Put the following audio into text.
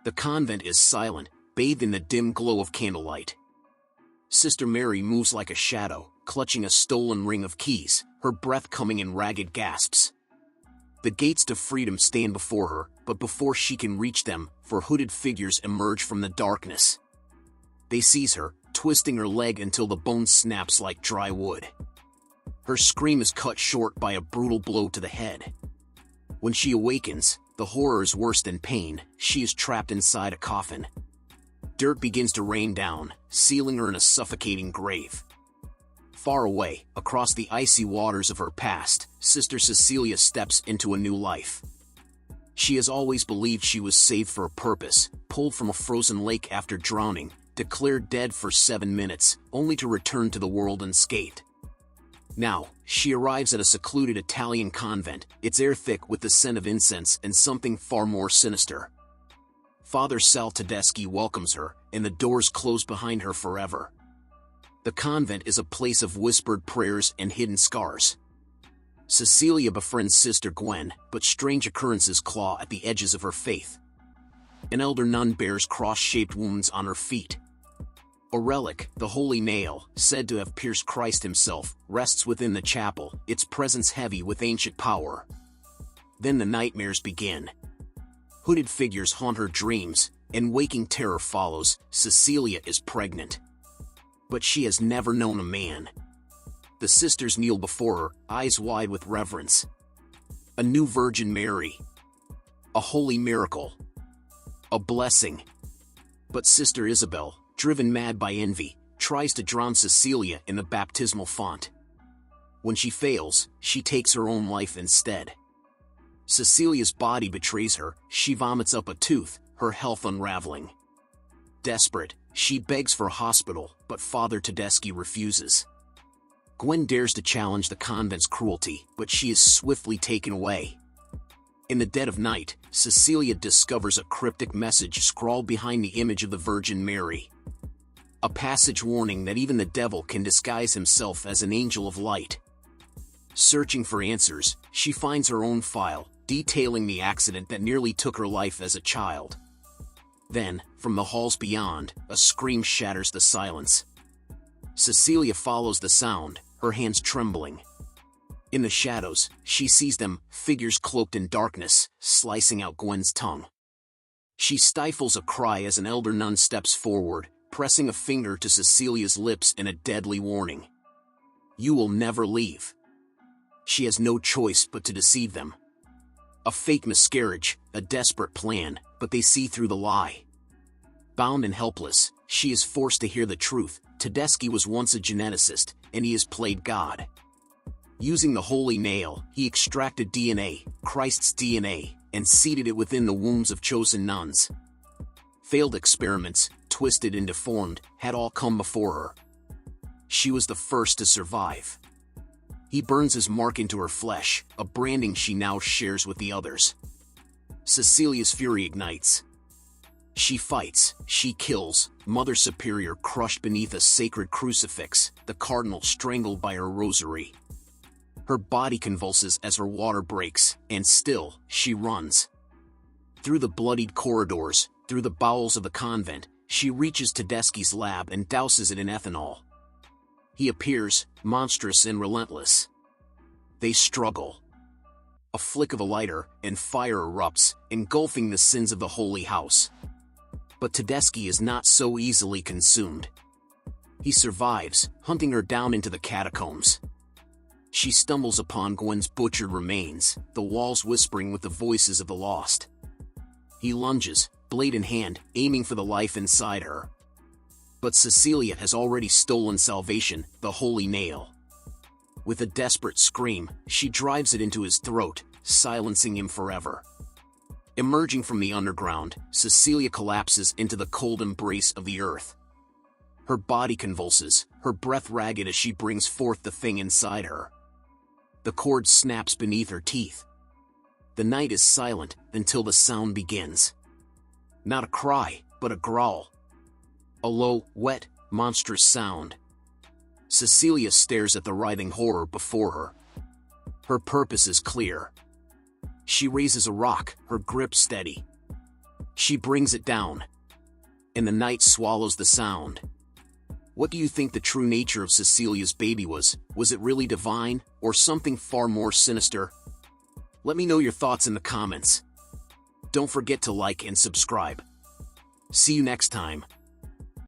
The convent is silent, bathed in the dim glow of candlelight. Sister Mary moves like a shadow, clutching a stolen ring of keys, her breath coming in ragged gasps. The gates to freedom stand before her, but before she can reach them, four hooded figures emerge from the darkness. They seize her, twisting her leg until the bone snaps like dry wood. Her scream is cut short by a brutal blow to the head. When she awakens, the horror is worse than pain. She is trapped inside a coffin. Dirt begins to rain down, sealing her in a suffocating grave. Far away, across the icy waters of her past, Sister Cecilia steps into a new life. She has always believed she was saved for a purpose, pulled from a frozen lake after drowning, declared dead for 7 minutes, only to return to the world unscathed. Now, she arrives at a secluded Italian convent, its air thick with the scent of incense and something far more sinister. Father Sal Tedeschi welcomes her, and the doors close behind her forever. The convent is a place of whispered prayers and hidden scars. Cecilia befriends Sister Gwen, but strange occurrences claw at the edges of her faith. An elder nun bears cross-shaped wounds on her feet. A relic, the holy nail, said to have pierced Christ himself, rests within the chapel, its presence heavy with ancient power. Then the nightmares begin. Hooded figures haunt her dreams, and waking terror follows. Cecilia is pregnant. But she has never known a man. The sisters kneel before her, eyes wide with reverence. A new Virgin Mary. A holy miracle. A blessing. But Sister Isabel, driven mad by envy, tries to drown Cecilia in the baptismal font. When she fails, she takes her own life instead. Cecilia's body betrays her, she vomits up a tooth, her health unraveling. Desperate, she begs for a hospital, but Father Tedeschi refuses. Gwen dares to challenge the convent's cruelty, but she is swiftly taken away. In the dead of night, Cecilia discovers a cryptic message scrawled behind the image of the Virgin Mary. A passage warning that even the devil can disguise himself as an angel of light. Searching for answers, she finds her own file, detailing the accident that nearly took her life as a child. Then, from the halls beyond, a scream shatters the silence. Cecilia follows the sound, her hands trembling. In the shadows, she sees them, figures cloaked in darkness, slicing out Gwen's tongue. She stifles a cry as an elder nun steps forward, pressing a finger to Cecilia's lips in a deadly warning. You will never leave. She has no choice but to deceive them. A fake miscarriage, a desperate plan, but they see through the lie. Bound and helpless, she is forced to hear the truth. Tedeschi was once a geneticist, and he has played God. Using the holy nail, he extracted DNA, Christ's DNA, and seeded it within the wombs of chosen nuns. Failed experiments, twisted and deformed, had all come before her. She was the first to survive. He burns his mark into her flesh, a branding she now shares with the others. Cecilia's fury ignites. She fights, she kills, Mother Superior crushed beneath a sacred crucifix, the cardinal strangled by her rosary. Her body convulses as her water breaks, and still, she runs. Through the bloodied corridors, through the bowels of the convent, she reaches Tedeschi's lab and douses it in ethanol. He appears, monstrous and relentless. They struggle. A flick of a lighter, and fire erupts, engulfing the sins of the holy house. But Tedeschi is not so easily consumed. He survives, hunting her down into the catacombs. She stumbles upon Gwen's butchered remains, the walls whispering with the voices of the lost. He lunges, blade in hand, aiming for the life inside her. But Cecilia has already stolen salvation, the holy nail. With a desperate scream, she drives it into his throat, silencing him forever. Emerging from the underground, Cecilia collapses into the cold embrace of the earth. Her body convulses, her breath ragged as she brings forth the thing inside her. The cord snaps beneath her teeth. The night is silent until the sound begins. Not a cry, but a growl. A low, wet, monstrous sound. Cecilia stares at the writhing horror before her. Her purpose is clear. She raises a rock, her grip steady. She brings it down, and the night swallows the sound. What do you think the true nature of Cecilia's baby was? Was it really divine, or something far more sinister? Let me know your thoughts in the comments. Don't forget to like and subscribe. See you next time.